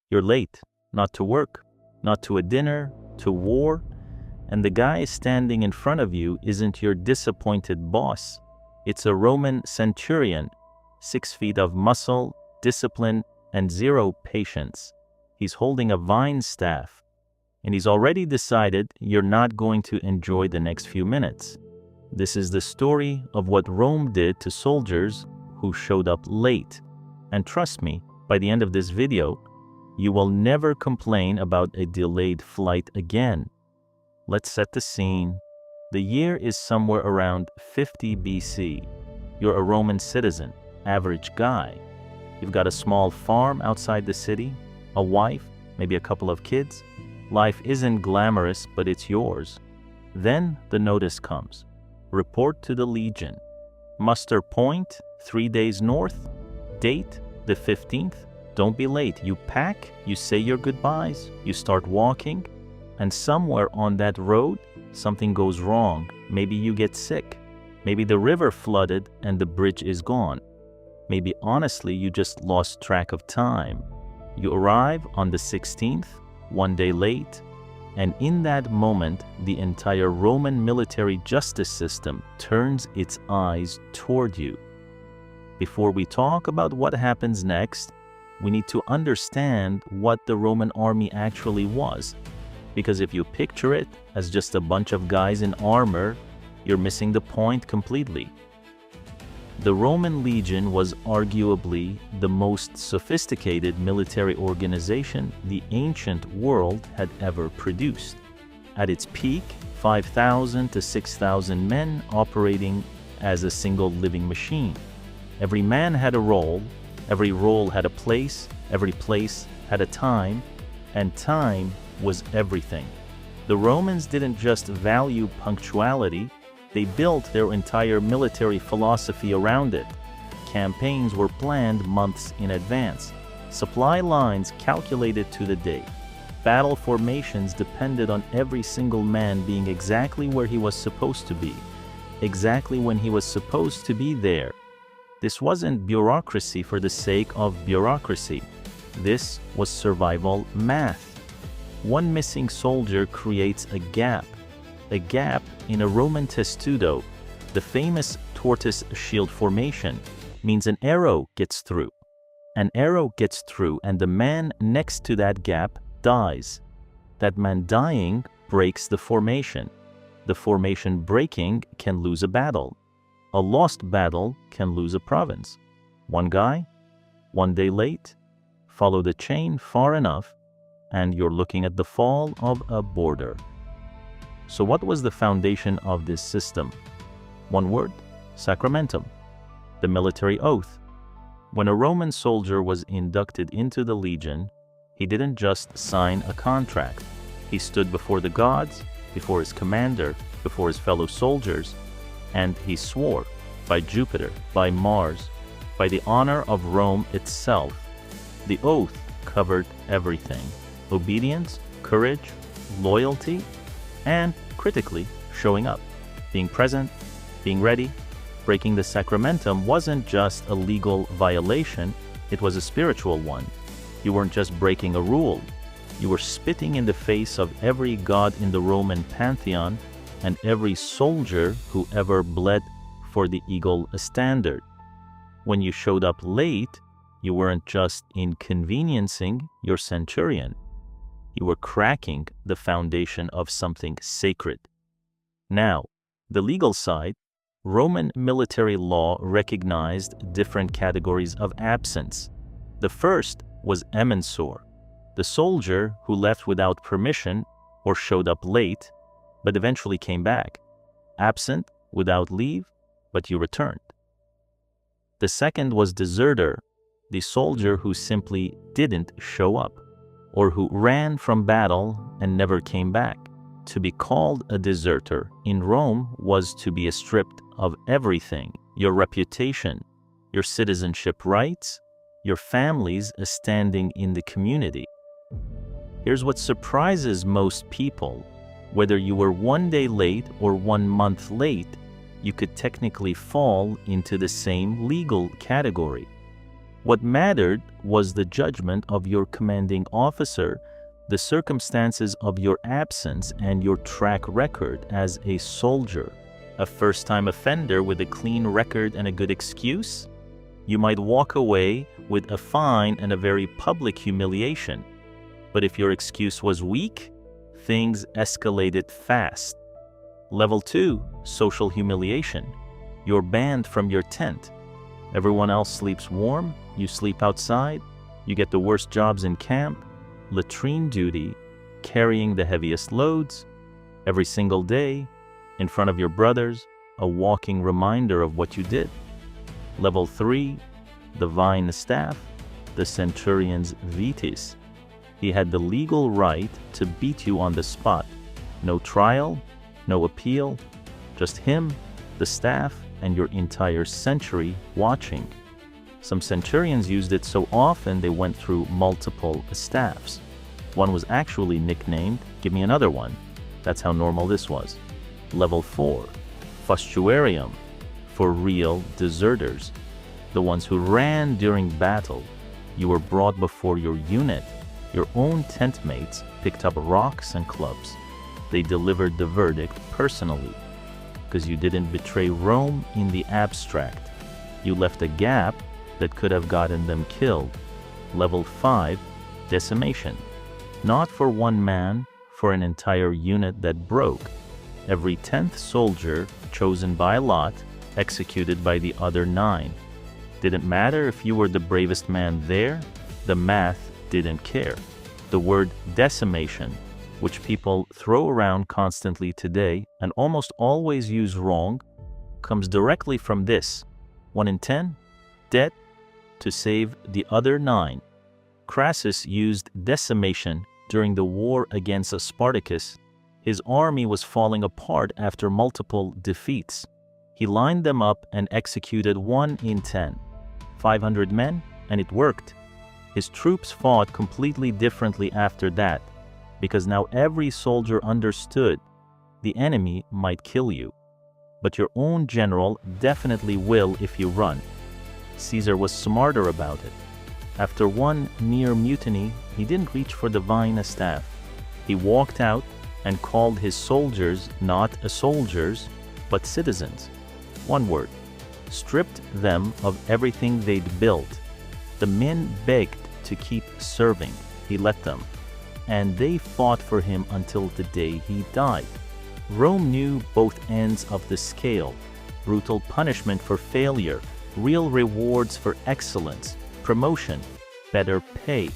You're late, not to work, not to a dinner, to war, and the guy standing in front of you isn't your disappointed boss. It's a Roman centurion, 6 feet of muscle, discipline, and zero patience. He's holding a vine staff, and he's already decided you're not going to enjoy the next few minutes. This is the story of what Rome did to soldiers who showed up late. And trust me, by the end of this video, you will never complain about a delayed flight again. Let's set the scene. The year is somewhere around 50 BC. You're a Roman citizen, average guy. You've got a small farm outside the city, a wife, maybe a couple of kids. Life isn't glamorous, but it's yours. Then the notice comes. Report to the legion. Muster point, 3 days north. Date, the 15th. Don't be late. You pack, you say your goodbyes, you start walking, and somewhere on that road, something goes wrong. Maybe you get sick. Maybe the river flooded and the bridge is gone. Maybe honestly, you just lost track of time. You arrive on the 16th, 1 day late, and in that moment, the entire Roman military justice system turns its eyes toward you. Before we talk about what happens next, we need to understand what the Roman army actually was. Because if you picture it as just a bunch of guys in armor, you're missing the point completely. The Roman legion was arguably the most sophisticated military organization the ancient world had ever produced. At its peak, 5,000 to 6,000 men operating as a single living machine. Every man had a role, every role had a place, every place had a time, and time was everything. The Romans didn't just value punctuality, they built their entire military philosophy around it. Campaigns were planned months in advance. Supply lines calculated to the day. Battle formations depended on every single man being exactly where he was supposed to be, exactly when he was supposed to be there. This wasn't bureaucracy for the sake of bureaucracy. This was survival math. One missing soldier creates a gap. A gap in a Roman testudo, the famous tortoise shield formation, means an arrow gets through. An arrow gets through and the man next to that gap dies. That man dying breaks the formation. The formation breaking can lose a battle. A lost battle can lose a province. One guy, 1 day late, follow the chain far enough, and you're looking at the fall of a border. So what was the foundation of this system? One word, sacramentum, the military oath. When a Roman soldier was inducted into the legion, he didn't just sign a contract. He stood before the gods, before his commander, before his fellow soldiers, and he swore by Jupiter, by Mars, by the honor of Rome itself. The oath covered everything: obedience, courage, loyalty, and, critically, showing up, being present, being ready. Breaking the sacramentum wasn't just a legal violation, it was a spiritual one. You weren't just breaking a rule, you were spitting in the face of every god in the Roman pantheon and every soldier who ever bled for the eagle standard. When you showed up late, you weren't just inconveniencing your centurion. You were cracking the foundation of something sacred. Now, the legal side, Roman military law recognized different categories of absence. The first was Emansor, the soldier who left without permission or showed up late, but eventually came back. Absent, without leave, but you returned. The second was desertor, the soldier who simply didn't show up, or who ran from battle and never came back. To be called a desertor in Rome was to be stripped of everything: your reputation, your citizenship rights, your family's standing in the community. Here's what surprises most people. Whether you were 1 day late or 1 month late, you could technically fall into the same legal category. What mattered was the judgment of your commanding officer, the circumstances of your absence, and your track record as a soldier. A first-time offender with a clean record and a good excuse? You might walk away with a fine and a very public humiliation. But if your excuse was weak, things escalated fast. Level 2, social humiliation. You're banned from your tent. Everyone else sleeps warm, you sleep outside, you get the worst jobs in camp, latrine duty, carrying the heaviest loads, every single day, in front of your brothers, a walking reminder of what you did. Level 3, the vine staff, the centurion's vitis. He had the legal right to beat you on the spot. No trial, no appeal, just him, the staff, and your entire century watching. Some centurions used it so often they went through multiple staffs. One was actually nicknamed, "Give me another one." That's how normal this was. Level 4, fustuarium, for real deserters, the ones who ran during battle. You were brought before your unit. Your own tent mates picked up rocks and clubs. They delivered the verdict personally, because you didn't betray Rome in the abstract. You left a gap that could have gotten them killed. Level 5, decimation. Not for one man, for an entire unit that broke. Every 10th soldier chosen by lot, executed by the other 9. Didn't matter if you were the bravest man there, the math didn't care. The word decimation, which people throw around constantly today and almost always use wrong, comes directly from this: 1 in 10, dead to save the other 9. Crassus used decimation during the war against Spartacus. His army was falling apart after multiple defeats. He lined them up and executed 1 in 10, 500 men, and it worked. His troops fought completely differently after that, because now every soldier understood the enemy might kill you, but your own general definitely will if you run. Caesar was smarter about it. After one near mutiny, he didn't reach for the vine staff. He walked out and called his soldiers not soldiers, but citizens. One word. Stripped them of everything they'd built. The men begged to keep serving. He let them. And they fought for him until the day he died. Rome knew both ends of the scale: brutal punishment for failure, real rewards for excellence, promotion, better pay.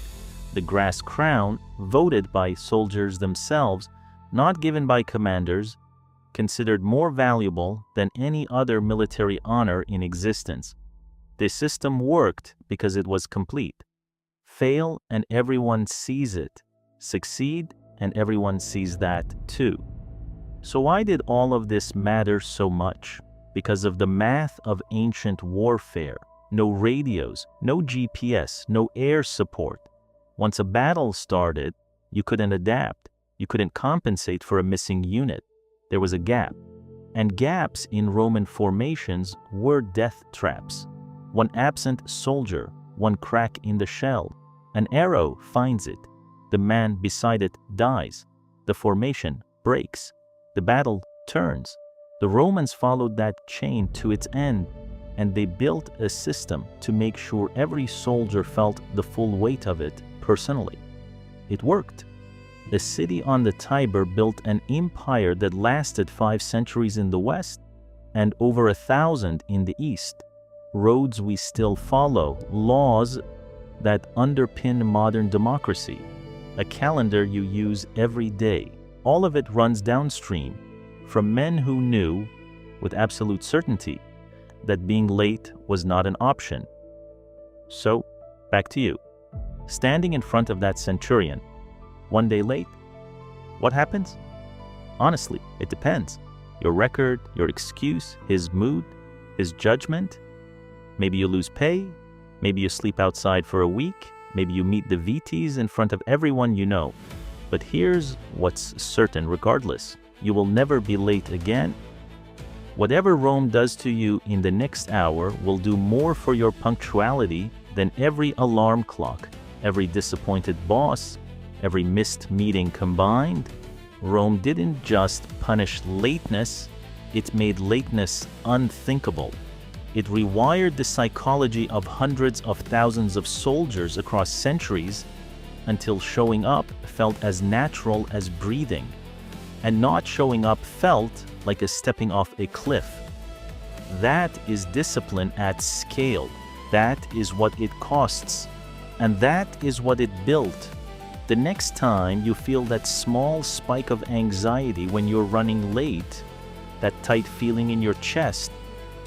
The grass crown, voted by soldiers themselves, not given by commanders, considered more valuable than any other military honor in existence. This system worked because it was complete. Fail and everyone sees it. Succeed and everyone sees that too. So why did all of this matter so much? Because of the math of ancient warfare. No radios, no GPS, no air support. Once a battle started, you couldn't adapt. You couldn't compensate for a missing unit. There was a gap. And gaps in Roman formations were death traps. One absent soldier, one crack in the shell. An arrow finds it. The man beside it dies. The formation breaks. The battle turns. The Romans followed that chain to its end, and they built a system to make sure every soldier felt the full weight of it personally. It worked. The city on the Tiber built an empire that lasted 5 centuries in the west and over 1,000 in the east. Roads we still follow, laws that underpin modern democracy, a calendar you use every day. All of it runs downstream from men who knew with absolute certainty that being late was not an option. So, back to you. Standing in front of that centurion, one day late, what happens? Honestly, it depends. Your record, your excuse, his mood, his judgment. Maybe you lose pay, maybe you sleep outside for a week, maybe you meet the VTs in front of everyone you know. But here's what's certain regardless. You will never be late again. Whatever Rome does to you in the next hour will do more for your punctuality then every alarm clock, every disappointed boss, every missed meeting combined, Rome didn't just punish lateness, it made lateness unthinkable. It rewired the psychology of hundreds of thousands of soldiers across centuries until showing up felt as natural as breathing, and not showing up felt like a stepping off a cliff. That is discipline at scale. That is what it costs, and that is what it built. The next time you feel that small spike of anxiety when you're running late, that tight feeling in your chest,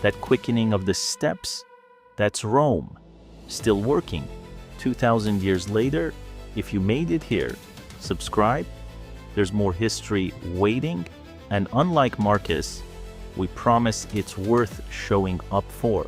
that quickening of the steps, that's Rome, still working. 2,000 years later, if you made it here, subscribe. There's more history waiting, and unlike Markus, we promise it's worth showing up for.